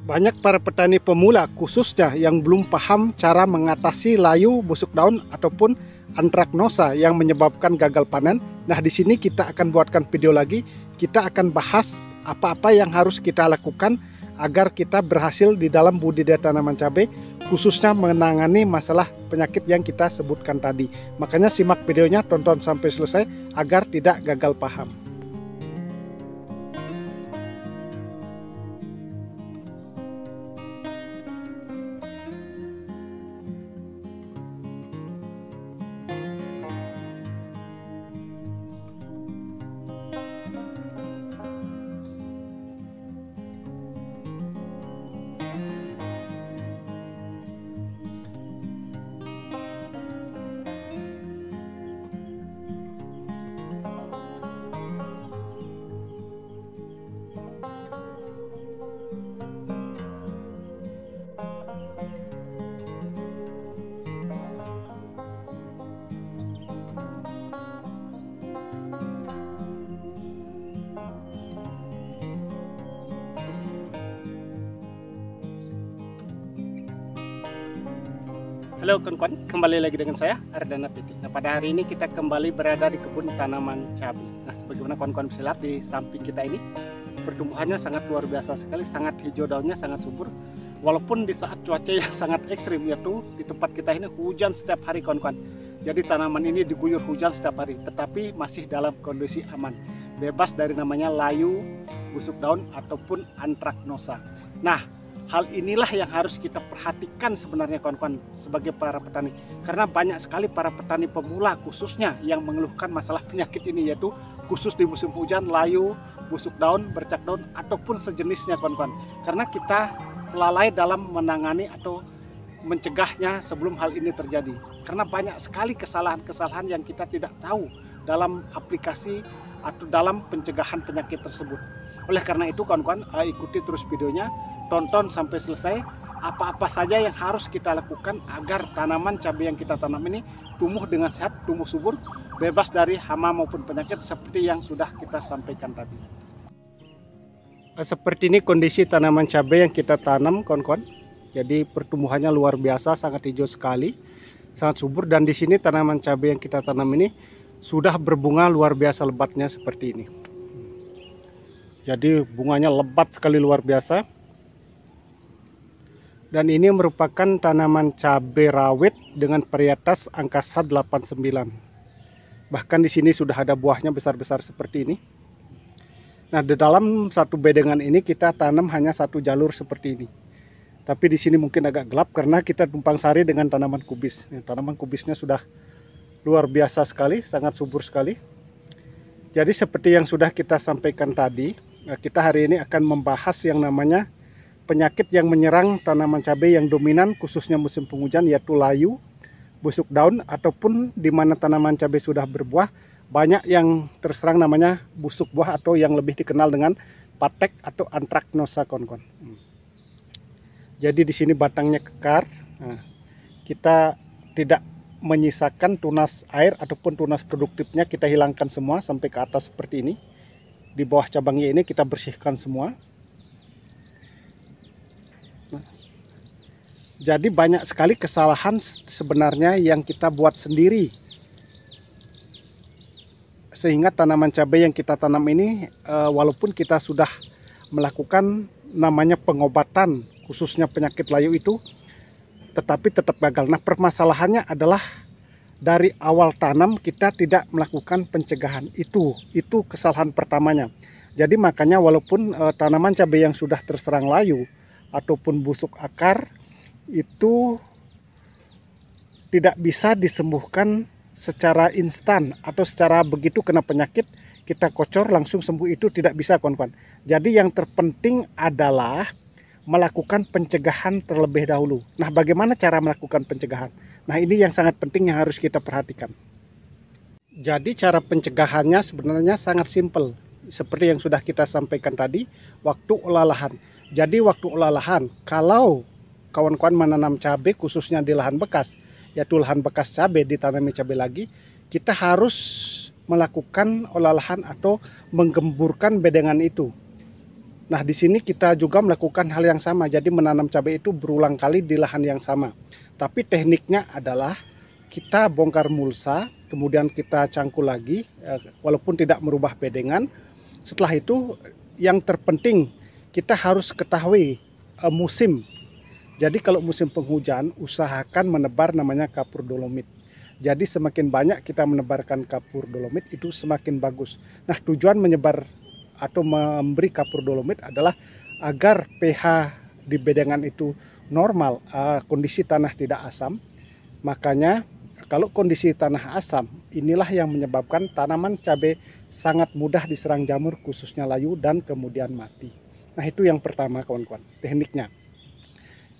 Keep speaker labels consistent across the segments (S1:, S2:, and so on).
S1: Banyak para petani pemula khususnya yang belum paham cara mengatasi layu, busuk daun ataupun antraknosa yang menyebabkan gagal panen. Nah, di sini kita akan buatkan video lagi. Kita akan bahas apa-apa yang harus kita lakukan agar kita berhasil di dalam budidaya tanaman cabai, khususnya menangani masalah penyakit yang kita sebutkan tadi. Makanya simak videonya, tonton sampai selesai agar tidak gagal paham. Halo kawan-kawan, kembali lagi dengan saya Ardana Piti. Nah, pada hari ini kita kembali berada di kebun tanaman cabai. Nah, sebagaimana kawan-kawan bisa lihat di samping kita ini, pertumbuhannya sangat luar biasa sekali, sangat hijau daunnya, sangat subur. Walaupun di saat cuaca yang sangat ekstrim, yaitu di tempat kita ini hujan setiap hari kawan-kawan. Jadi tanaman ini diguyur hujan setiap hari, tetapi masih dalam kondisi aman, bebas dari namanya layu, busuk daun ataupun antraknosa. Nah, hal inilah yang harus kita perhatikan sebenarnya kawan-kawan sebagai para petani. Karena banyak sekali para petani pemula khususnya yang mengeluhkan masalah penyakit ini, yaitu khusus di musim hujan, layu, busuk daun, bercak daun, ataupun sejenisnya kawan-kawan. Karena kita lalai dalam menangani atau mencegahnya sebelum hal ini terjadi. Karena banyak sekali kesalahan-kesalahan yang kita tidak tahu dalam aplikasi atau dalam pencegahan penyakit tersebut. Oleh karena itu kawan-kawan, ikuti terus videonya, tonton sampai selesai apa-apa saja yang harus kita lakukan agar tanaman cabai yang kita tanam ini tumbuh dengan sehat, tumbuh subur, bebas dari hama maupun penyakit seperti yang sudah kita sampaikan tadi. Seperti ini kondisi tanaman cabai yang kita tanam kawan-kawan. Jadi pertumbuhannya luar biasa, sangat hijau sekali, sangat subur, dan di sini tanaman cabai yang kita tanam ini sudah berbunga luar biasa lebatnya seperti ini. Jadi bunganya lebat sekali, luar biasa. Dan ini merupakan tanaman cabai rawit dengan varietas Angkasa 89. Bahkan di sini sudah ada buahnya besar-besar seperti ini. Nah, di dalam satu bedengan ini kita tanam hanya satu jalur seperti ini. Tapi di sini mungkin agak gelap karena kita tumpang sari dengan tanaman kubis. Tanaman kubisnya sudah luar biasa sekali, sangat subur sekali. Jadi seperti yang sudah kita sampaikan tadi, kita hari ini akan membahas yang namanya penyakit yang menyerang tanaman cabai yang dominan khususnya musim penghujan, yaitu layu, busuk daun, ataupun di mana tanaman cabai sudah berbuah, banyak yang terserang namanya busuk buah atau yang lebih dikenal dengan patek atau antraknosa kawan-kawan. Jadi di sini batangnya kekar. Nah, kita tidak menyisakan tunas air ataupun tunas produktifnya, kita hilangkan semua sampai ke atas seperti ini. Di bawah cabangnya ini kita bersihkan semua. Jadi banyak sekali kesalahan sebenarnya yang kita buat sendiri, sehingga tanaman cabai yang kita tanam ini walaupun kita sudah melakukan namanya pengobatan khususnya penyakit layu itu, tetapi tetap gagal. Nah, permasalahannya adalah dari awal tanam kita tidak melakukan pencegahan. Itu kesalahan pertamanya. Jadi makanya walaupun tanaman cabai yang sudah terserang layu ataupun busuk akar itu tidak bisa disembuhkan secara instan atau secara begitu kena penyakit kita kocor langsung sembuh, itu tidak bisa kawan-kawan. Jadi yang terpenting adalah melakukan pencegahan terlebih dahulu. Nah, bagaimana cara melakukan pencegahan? Nah, ini yang sangat penting yang harus kita perhatikan. Jadi cara pencegahannya sebenarnya sangat simpel. Seperti yang sudah kita sampaikan tadi, waktu olah lahan. Jadi waktu olah lahan, kalau kawan-kawan menanam cabai khususnya di lahan bekas, yaitu lahan bekas cabai ditanami cabai lagi, kita harus melakukan olah lahan atau menggemburkan bedengan itu. Nah, di sini kita juga melakukan hal yang sama, jadi menanam cabai itu berulang kali di lahan yang sama. Tapi tekniknya adalah kita bongkar mulsa, kemudian kita cangkul lagi, walaupun tidak merubah bedengan. Setelah itu, yang terpenting kita harus ketahui musim. Jadi kalau musim penghujan, usahakan menebar namanya kapur dolomit. Jadi semakin banyak kita menebarkan kapur dolomit itu semakin bagus. Nah, tujuan menyebar atau memberi kapur dolomit adalah agar pH di bedengan itu normal, kondisi tanah tidak asam. Makanya kalau kondisi tanah asam, inilah yang menyebabkan tanaman cabai sangat mudah diserang jamur, khususnya layu, dan kemudian mati. Nah, itu yang pertama kawan-kawan, tekniknya.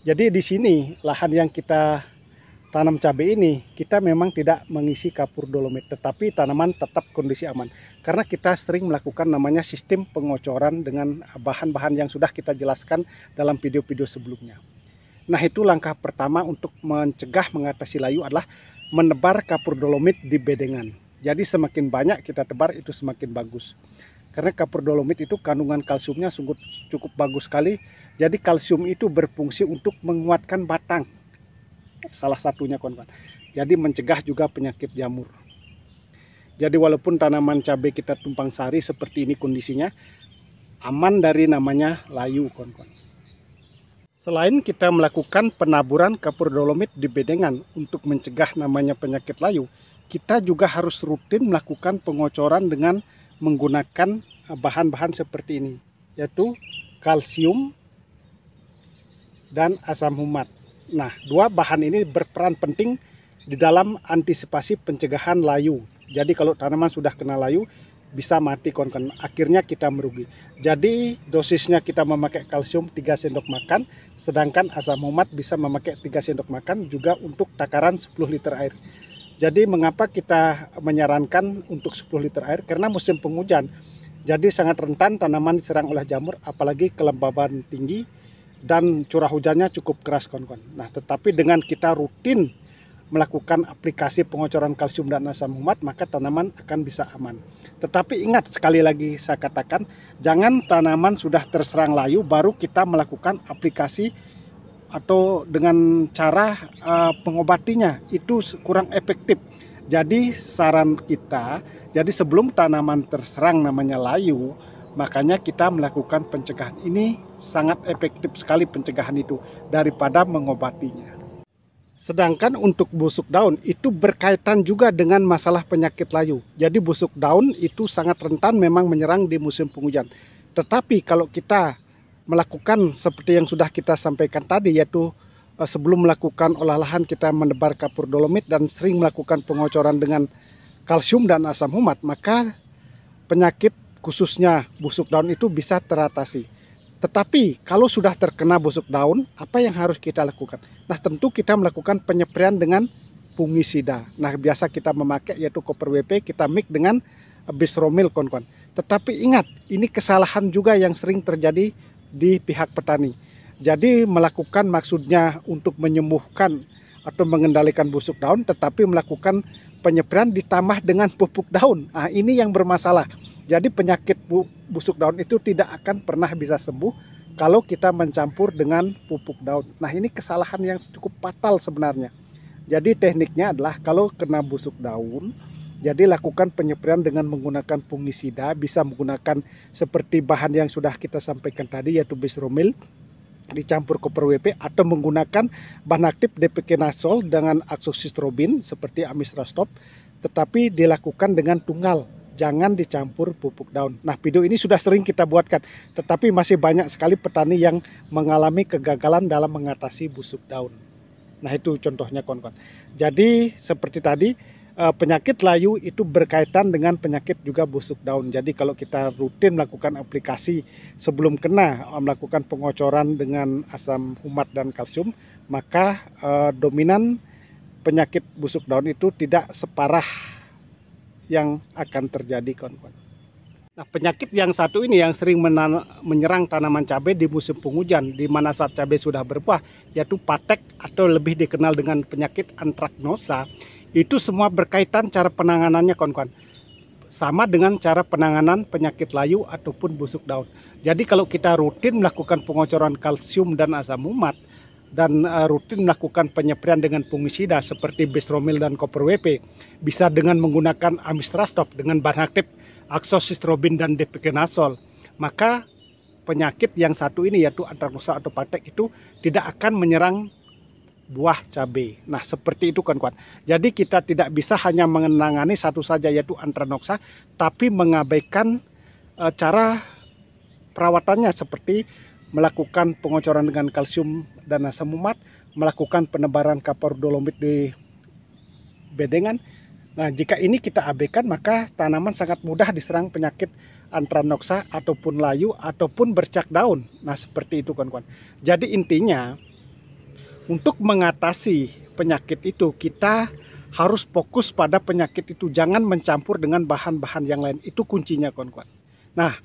S1: Jadi di sini lahan yang kita tanam cabai ini, kita memang tidak mengisi kapur dolomit, tetapi tanaman tetap kondisi aman. Karena kita sering melakukan namanya sistem pengocoran dengan bahan-bahan yang sudah kita jelaskan dalam video-video sebelumnya. Nah, itu langkah pertama untuk mencegah mengatasi layu adalah menebar kapur dolomit di bedengan. Jadi semakin banyak kita tebar itu semakin bagus. Karena kapur dolomit itu kandungan kalsiumnya sungguh cukup bagus sekali. Jadi kalsium itu berfungsi untuk menguatkan batang. Salah satunya kawan-kawan. Jadi mencegah juga penyakit jamur. Jadi walaupun tanaman cabai kita tumpang sari seperti ini kondisinya, aman dari namanya layu kawan-kawan. Selain kita melakukan penaburan kapur dolomit di bedengan untuk mencegah namanya penyakit layu, kita juga harus rutin melakukan pengocoran dengan menggunakan bahan-bahan seperti ini, yaitu kalsium dan asam humat. Nah, dua bahan ini berperan penting di dalam antisipasi pencegahan layu. Jadi kalau tanaman sudah kena layu, bisa mati kawan-kawan. Akhirnya kita merugi. Jadi dosisnya kita memakai kalsium 3 sendok makan, sedangkan asam humat bisa memakai 3 sendok makan juga untuk takaran 10 liter air. Jadi mengapa kita menyarankan untuk 10 liter air? Karena musim penghujan. Jadi sangat rentan tanaman diserang oleh jamur, apalagi kelembaban tinggi dan curah hujannya cukup keras kawan-kawan. Nah, tetapi dengan kita rutin melakukan aplikasi pengocoran kalsium dan asam humat, maka tanaman akan bisa aman. Tetapi ingat, sekali lagi saya katakan, jangan tanaman sudah terserang layu baru kita melakukan aplikasi atau dengan cara pengobatinya, itu kurang efektif. Jadi saran kita, jadi sebelum tanaman terserang namanya layu, makanya kita melakukan pencegahan. Ini sangat efektif sekali pencegahan itu daripada mengobatinya. Sedangkan untuk busuk daun itu berkaitan juga dengan masalah penyakit layu. Jadi busuk daun itu sangat rentan memang menyerang di musim penghujan. Tetapi kalau kita melakukan seperti yang sudah kita sampaikan tadi, yaitu sebelum melakukan olahan kita menebar kapur dolomit dan sering melakukan pengocoran dengan kalsium dan asam humat, maka penyakit khususnya busuk daun itu bisa teratasi. Tetapi kalau sudah terkena busuk daun, apa yang harus kita lakukan? Nah, tentu kita melakukan penyempraian dengan fungisida. Nah, biasa kita memakai yaitu Copper WP, kita mix dengan Bisromil kawan-kawan. Tetapi ingat, ini kesalahan juga yang sering terjadi di pihak petani. Jadi melakukan maksudnya untuk menyembuhkan atau mengendalikan busuk daun, tetapi melakukan penyempraian ditambah dengan pupuk daun. Nah, ini yang bermasalah. Jadi penyakit busuk daun itu tidak akan pernah bisa sembuh kalau kita mencampur dengan pupuk daun. Nah, ini kesalahan yang cukup fatal sebenarnya. Jadi tekniknya adalah kalau kena busuk daun, jadi lakukan penyempraian dengan menggunakan fungisida, bisa menggunakan seperti bahan yang sudah kita sampaikan tadi, yaitu Bisromil dicampur Copper WP, atau menggunakan bahan aktif Depekenazole dengan Azoxystrobin seperti Amistrostop, tetapi dilakukan dengan tunggal. Jangan dicampur pupuk daun. Nah, video ini sudah sering kita buatkan, tetapi masih banyak sekali petani yang mengalami kegagalan dalam mengatasi busuk daun. Nah, itu contohnya kawan-kawan. Jadi seperti tadi, penyakit layu itu berkaitan dengan penyakit juga busuk daun. Jadi kalau kita rutin melakukan aplikasi sebelum kena, melakukan pengocoran dengan asam humat dan kalsium, maka dominan penyakit busuk daun itu tidak separah yang akan terjadi kawan-kawan. Nah, penyakit yang satu ini yang sering menyerang tanaman cabai di musim penghujan, di mana saat cabai sudah berbuah, yaitu patek atau lebih dikenal dengan penyakit antraknosa. Itu semua berkaitan cara penanganannya kawan-kawan. sama dengan cara penanganan penyakit layu ataupun busuk daun. Jadi kalau kita rutin melakukan pengocoran kalsium dan asam umat dan rutin melakukan penyepraian dengan fungisida seperti Bestromil dan Copper WP, bisa dengan menggunakan Amistrastop dengan bahan aktif Azoxystrobin dan Depiquenazole, maka penyakit yang satu ini yaitu Anthracnosa atau patek itu tidak akan menyerang buah cabai. Nah, seperti itu kawan-kawan. Jadi kita tidak bisa hanya menangani satu saja yaitu Anthracnosa, tapi mengabaikan cara perawatannya seperti melakukan pengocoran dengan kalsium dan asam umat, melakukan penebaran kapur dolomit di bedengan. Nah, jika ini kita abaikan maka tanaman sangat mudah diserang penyakit Anthracnosa ataupun layu ataupun bercak daun. Nah, seperti itu kawan-kawan. Jadi intinya untuk mengatasi penyakit itu kita harus fokus pada penyakit itu, jangan mencampur dengan bahan-bahan yang lain. Itu kuncinya kawan-kawan. Nah,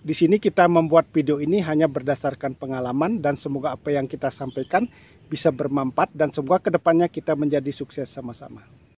S1: di sini kita membuat video ini hanya berdasarkan pengalaman dan semoga apa yang kita sampaikan bisa bermanfaat dan semoga kedepannya kita menjadi sukses sama-sama.